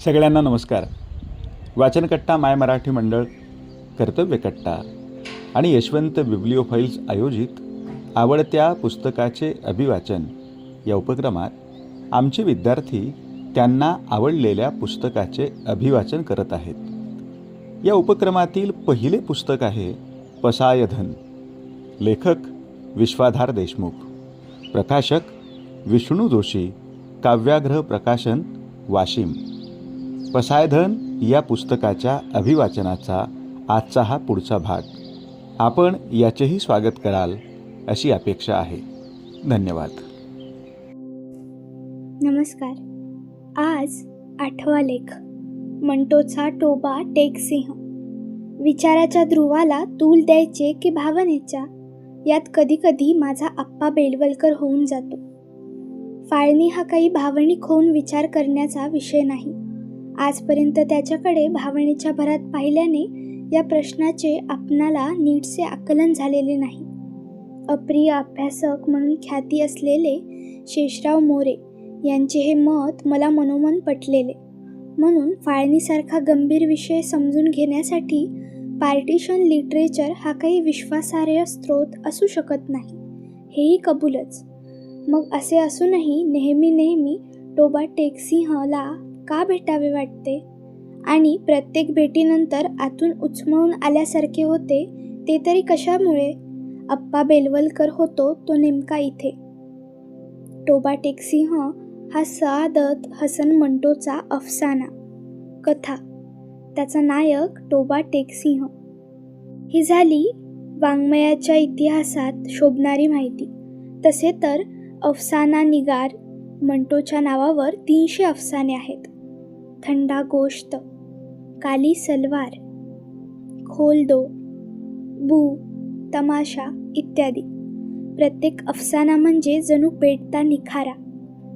सगळ्यांना नमस्कार. वाचनकट्टा माय मराठी मंडळ, कर्तव्यकट्टा आणि यशवंत बिब्लिओफाईल्स आयोजित आवडत्या पुस्तकाचे अभिवाचन या उपक्रमात आमचे विद्यार्थी त्यांना आवडलेल्या पुस्तकाचे अभिवाचन करत आहेत. या उपक्रमातील पहिले पुस्तक आहे पसायधन. लेखक विश्वाधार देशमुख, प्रकाशक विष्णू जोशी, काव्याग्रह प्रकाशन, वाशिम. पसायधन या पुस्तकाच्या अभिवाचनाचा आजचा हा पुढचा भाग. आपण याचेही स्वागत कराल अशी अपेक्षा आहे. धन्यवाद. नमस्कार. आज 8वा लेख, मंटोचा टोबा टेकसिंह. विचाराच्या ध्रुवाला तूल द्यायचे की भावनेच्या, यात कधीकधी माझा आप्पा बेलवलकर होऊन जातो. फाळणी हा काही भावनिक होऊन विचार करण्याचा विषय नाही. आजपर्यंत त्याच्याकडे भावनेच्या भरात पाहिल्याने या प्रश्नाचे आपणाला नीटसे आकलन झालेले नाही. अप्रिय अभ्यासक म्हणून ख्याती असलेले शेषराव मोरे यांचे हे मत मला मनोमन पटलेले. म्हणून फाळणीसारखा गंभीर विषय समजून घेण्यासाठी पार्टिशन लिटरेचर हा काही विश्वासार्ह स्रोत असू शकत नाही, हेही कबूलच. मग असे असूनही नेहमी टोबा टेकसिंहला का भेटावे वाटते आणि प्रत्येक भेटीनंतर आतून उचमळून आल्यासारखे होते, ते तरी कशामुळे? आप्पा बेलवलकर होतो तो नेमका इथे. टोबा टेकसिंह हा सआदत हसन मंटोचा अफसाना, कथा. त्याचा नायक टोबा टेकसिंह. ही झाली वाङ्मयाच्या इतिहासात शोभणारी माहिती. तसे तर अफसाना निगार मंटोच्या नावावर 300 अफसाने आहेत. थंडा गोश्त, काली सलवार, खोल दो, बू, तमाशा इत्यादी. प्रत्येक अफसाना म्हणजे जणू पेटता निखारा.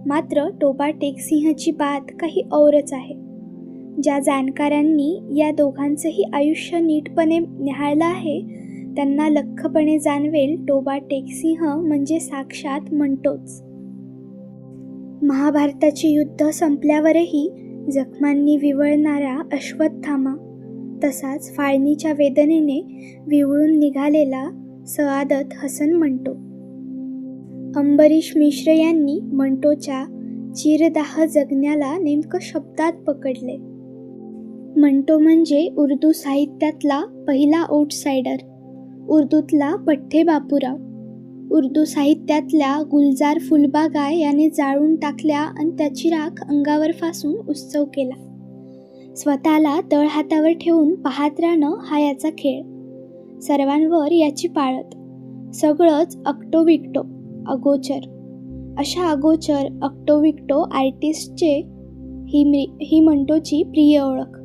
मात्र टोबा टेकसिंहची बात काही औरच आहे. ज्या जाणकारांनी या दोघांचंही आयुष्य नीटपणे निहाळलं आहे त्यांना लख्खपणे जाणवेल टोबा टेकसिंह म्हणजे साक्षात मंटोच. महाभारताचे युद्ध संपल्यावरही जखमांनी विवळणारा अश्वत्थामा, तसाच फाळणीच्या वेदनेने विवळून निघालेला सआदत हसन मंटो. अंबरीश मिश्र यांनी मंटोच्या चिरदाह जगण्याला नेमकं शब्दात पकडले. मंटो म्हणजे उर्दू साहित्यातला पहिला आउटसायडर, उर्दूतला पठ्ठे बापूराव. उर्दू साहित्यातल्या गुलजार फुलबागा याने जाळून टाकल्या आणि त्याची राख अंगावर फासून उत्सव केला. स्वतःला तळहातावर ठेवून पाहत राहणं हा याचा खेळ. सर्वांवर याची पाळत. सगळंच अक्टोविक्टो, अगोचर. अशा अगोचर अक्टोविक्टो आर्टिस्टचे ही मंटोची प्रिय ओळख.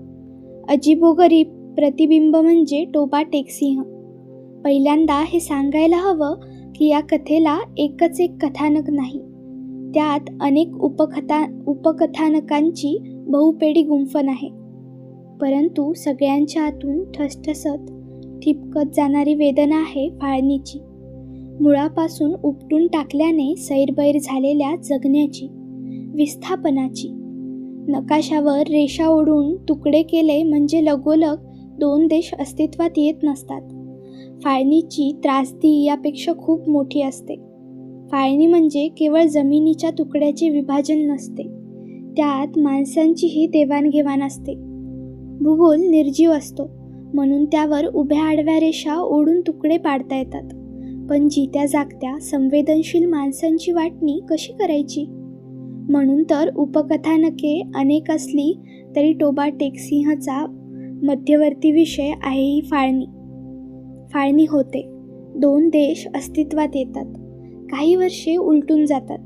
अजीबोगरीब प्रतिबिंब म्हणजे टोबा टेकसिंह. पहिल्यांदा हे सांगायला हवं की या कथेला एकच एक कथानक नाही, त्यात अनेक उपकथानकांची बहुपेडी गुंफण आहे. परंतु सगळ्यांच्या आतून ठसठसत ठिपकत जाणारी वेदना आहे फाळणीची. मुळापासून उपटून टाकल्याने सैरबैर झालेल्या जगण्याची, विस्थापनाची. नकाशावर रेषा ओढून तुकडे केले म्हणजे लगोलग 2 देश अस्तित्वात येत नसतात. फाळणीची त्रासदी यापेक्षा खूप मोठी असते. फाळणी म्हणजे केवळ जमिनीच्या तुकड्याचे विभाजन नसते, त्यात माणसांचीही देवाणघेवाण असते. भूगोल निर्जीव असतो म्हणून त्यावर उभ्या आडव्या रेषा ओढून तुकडे पाडता येतात, पण जित्या जागत्या संवेदनशील माणसांची वाटणी कशी करायची? म्हणून तर उपकथानके अनेक असली तरी टोबा टेकसिंहचा मध्यवर्ती विषय आहे ही फाळणी. फाळणी होते, 2 देश अस्तित्वात येतात, काही वर्षे उलटून जातात.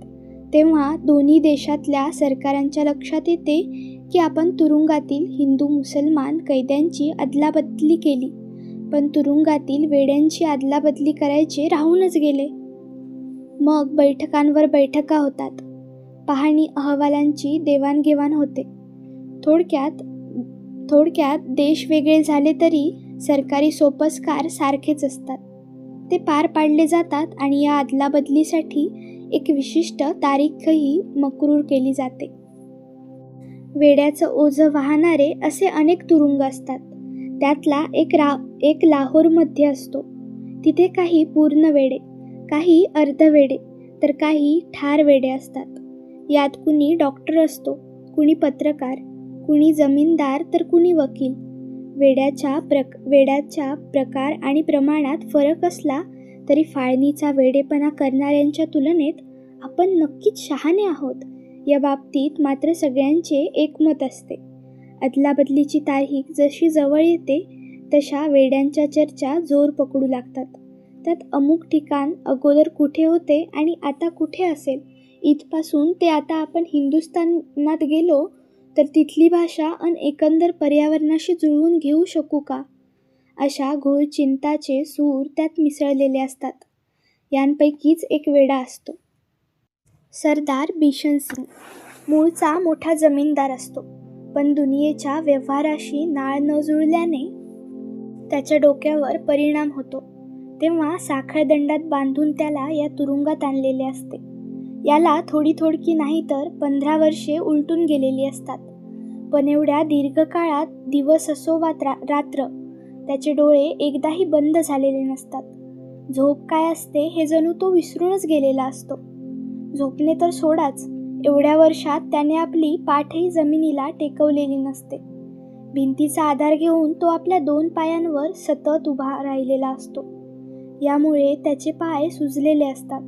तेव्हा दोन्ही देशातल्या सरकारांच्या लक्षात येते की आपण तुरुंगातील हिंदू मुसलमान कैद्यांची अदलाबदली केली, पण तुरुंगातील वेड्यांची अदलाबदली करायचे राहूनच गेले. मग बैठकांवर बैठका होतात, पाहणी अहवालांची देवाणघेवाण होते. थोडक्यात देश वेगळे झाले तरी सरकारी सोपस्कार सारखेच असतात. ते पार पाडले जातात आणि या अदलाबदलीसाठी एक विशिष्ट तारीखही मक्रूर केली जाते. वेड्याचं ओझं वाहणारे असे अनेक तुरुंग असतात. त्यातला एक लाहोरमध्ये असतो. तिथे काही पूर्ण वेडे, काही अर्धवेडे, तर काही ठार वेडे असतात. यात कुणी डॉक्टर असतो, कुणी पत्रकार, कुणी जमीनदार, तर कुणी वकील. वेड्याच्या प्रकार आणि प्रमाणात फरक असला तरी फाळणीचा वेडेपणा करणाऱ्यांच्या तुलनेत आपण नक्कीच शहाणे आहोत या बाबतीत मात्र सगळ्यांचे एकमत असते. अदलाबदलीची तारीख जशी जवळ येते तशा वेड्यांच्या चर्चा जोर पकडू लागतात. त्यात अमुक ठिकाण अगोदर कुठे होते आणि आता कुठे असेल, इथपासून ते आता आपण हिंदुस्थानात गेलो तर तिथली भाषा आणि एकंदर पर्यावरणाशी जुळवून घेऊ शकू का, अशा घोर चिंताचे सूर त्यात मिसळलेले असतात. यांपैकीच एक वेडा असतो. सरदार बिशन सिंग मूळचा मोठा जमीनदार असतो, पण दुनियेच्या व्यवहाराशी नाळ न जुळल्याने त्याच्या डोक्यावर परिणाम होतो. तेव्हा साखळदंडात बांधून त्याला या तुरुंगात आणलेले असते. याला थोडकी नाही तर 15 वर्षे उलटून गेलेली असतात. पण एवढ्या दीर्घकाळात दिवस असो वा रात्र त्याचे डोळे एकदाही बंद झालेले नसतात. झोप काय असते हे जणू तो विसरूनच गेलेला असतो. झोपणे तर सोडाच, एवढ्या वर्षात त्याने आपली पाठही जमिनीला टेकवलेली नसते. भिंतीचा आधार घेऊन तो आपल्या 2 पायांवर सतत उभा राहिलेला असतो. यामुळे त्याचे पाय सुजलेले असतात,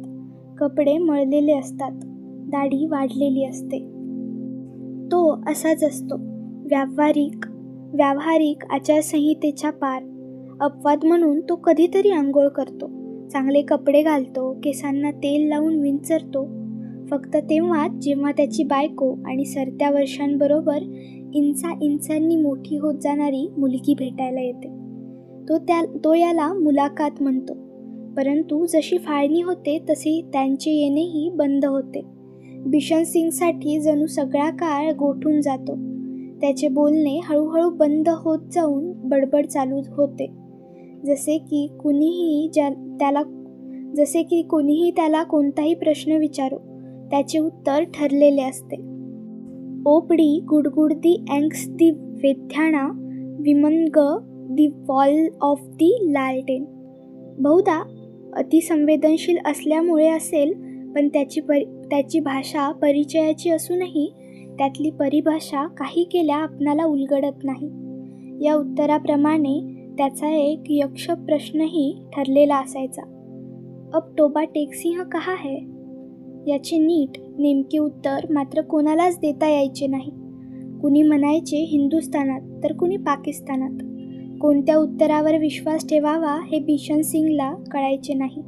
कपडे मळलेले असतात, दाढी वाढलेली असते. तो असाच असतो, व्यावहारिक आचारसंहितेच्या पार. अपवाद म्हणून तो कधीतरी आंघोळ करतो, चांगले कपडे घालतो, केसांना तेल लावून विंचरतो. फक्त तेव्हाच जेव्हा त्याची बायको आणि सरत्या वर्षांबरोबर इंचांनी मोठी होत जाणारी मुलगी भेटायला येते. तो याला मुलाकात म्हणतो. परंतु जशी फाळणी होते तसे त्यांचे येणेही बंद होते. बिशन सिंगसाठी जणू सगळा काळ गोठून जातो. त्याचे बोलणे हळूहळू बंद होत जाऊन बडबड चालू होते, जसे की कोणीही त्याला कोणताही प्रश्न विचारो त्याचे उत्तर ठरलेले असते. ओपडी गुडगुड दी अँक्स दी वेथ्याणा विमनग दी वॉल ऑफ दी लालटेन. बहुधा अतिसंवेदनशील असल्यामुळे असेल, पण त्याची भाषा परिचयाची असूनही त्यातली परिभाषा काही केल्या आपणाला उलगडत नाही. या उत्तराप्रमाणे त्याचा एक यक्ष प्रश्नही ठरलेला असायचा. अब टोबा टेकसिंह कहा है? याचे नेमके उत्तर मात्र कोणालाच देता यायचे नाही. कुणी म्हणायचे हिंदुस्थानात, तर कुणी पाकिस्तानात. कोणत्या उत्तरावर विश्वास ठेवावा हे बिशन सिंगला कळायचे नाही.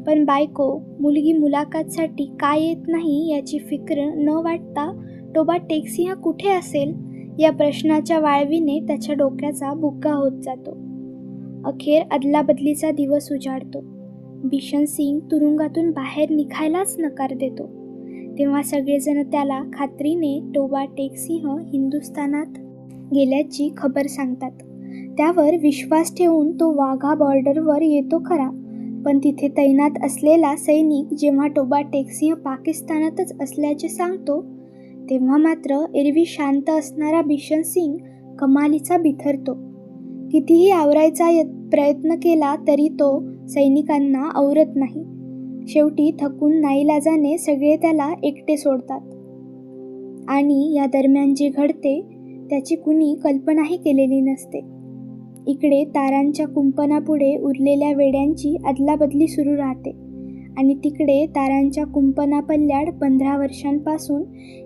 पण बायको, मुलगी मुलाकातसाठी का येत नाही याची फिक्र न वाटता टोबा टेकसिंह कुठे असेल या प्रश्नाच्या वाळवीने त्याच्या डोक्याचा बुक्का होत जातो. अखेर अदलाबदलीचा दिवस उजाडतो. बिशन सिंग तुरुंगातून बाहेर निघायलाच नकार देतो. तेव्हा सगळेजण त्याला खात्रीने टोबा टेकसिंह हिंदुस्थानात गेल्याची खबर सांगतात. त्यावर विश्वास ठेवून तो वाघा बॉर्डरवर येतो खरा, पण तिथे तैनात असलेला सैनिक जेव्हा टोबा टेकसिंह पाकिस्तानातच असल्याचे सांगतो, तेव्हा मात्र एरवी शांत असणारा बिशन सिंग कमालीचा बिथरतो. कितीही आवरायचा प्रयत्न केला तरी तो सैनिकांना आवरत नाही. शेवटी थकून नाईलाजाने सगळे त्याला एकटे सोडतात. आणि या दरम्यान जे घडते त्याची कुणी कल्पनाही केलेली नसते. इकडे तारांच्या कुंपणापुढे उरलेल्या वेड्यांची अदलाबदली सुरू राहते आणि तिकडे तारांच्या कुंपणापल्ल्याड 15 वर्षांपासून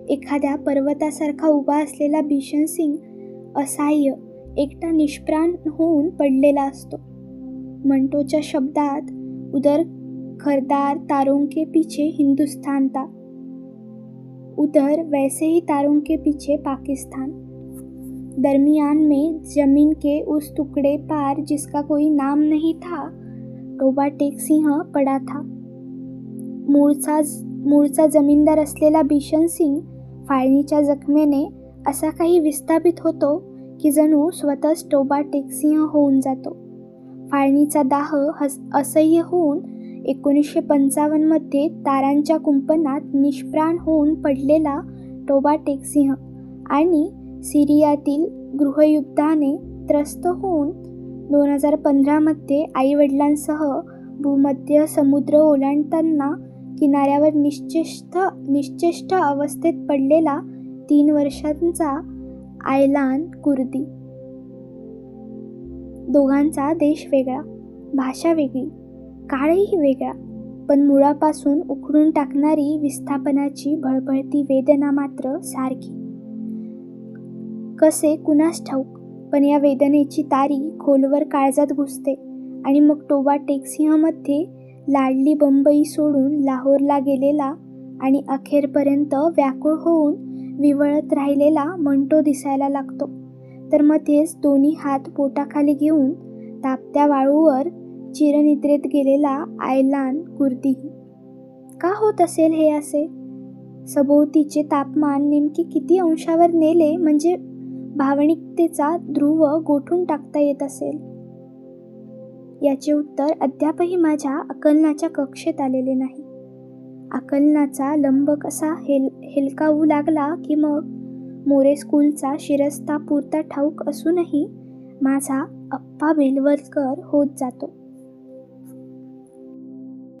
एखाद्या पर्वतासारखा उभा असलेला बिशन सिंग असहाय्य, एकटा निष्प्राण होऊन पडलेला असतो. मंटोच्या शब्दात उधर खरदार तारों के पीछे हिंदुस्तान था, उधर वैसे ही तारों के पीछे पाकिस्तान. दरमियान में जमीन के उस टुकड़े पार जिसका कोई नाम नहीं था, टोबा टेकसिंह पड़ा था. मूळचा जमीनदार असलेला बिशन सिंग फाळणीच्या जखमेने असा काही विस्थापित होतो की जणू स्वतःच टोबा टेकसिंह होऊन जातो. फाळणीचा दाह असह्य होऊन 1955 मध्ये तारांच्या कुंपणात निष्प्राण होऊन पडलेला टोबा टेकसिंह आणि सिरियातील गृहयुद्धाने त्रस्त होऊन 2015मध्ये आईवडिलांसह भूमध्य समुद्र ओलांडताना किनाऱ्यावर निश्चेष्ट अवस्थेत पडलेला 3 वर्षांचा आयलान कुर्दी. दोघांचा देश वेगळा, भाषा वेगळी, काळही वेगळा, पण मुळापासून उखडून टाकणारी विस्थापनाची भळभळती वेदना मात्र सारखी. कसे कुणास ठाऊक, पण या वेदनेची तारी खोलवर काळजात घुसते आणि मग टोबा टेकसिंहमध्ये लाडली बंबई सोडून लाहोरला गेलेला आणि अखेरपर्यंत व्याकुळ होऊन विवळत राहिलेला मंटो दिसायला लागतो. तर मध्येच दोन्ही हात पोटाखाली घेऊन तापत्या वाळूवर चिरनिद्रेत गेलेला आयलान कुर्दीही. का होत असेल हे असे? सभोवतीचे तापमान नेमके किती अंशावर नेले म्हणजे भावनिकतेचा ध्रुव गोठून टाकता येत असेल? याचे उत्तर अद्यापही माझ्या आकलनाच्या कक्षेत आलेले नाही. आकलनाचा लंब कसा हेलकावू लागला की मग मोरे स्कूलचा शिरस्ता पुरता ठाऊक असूनही माझा अप्पा बेलवलकर होत जातो.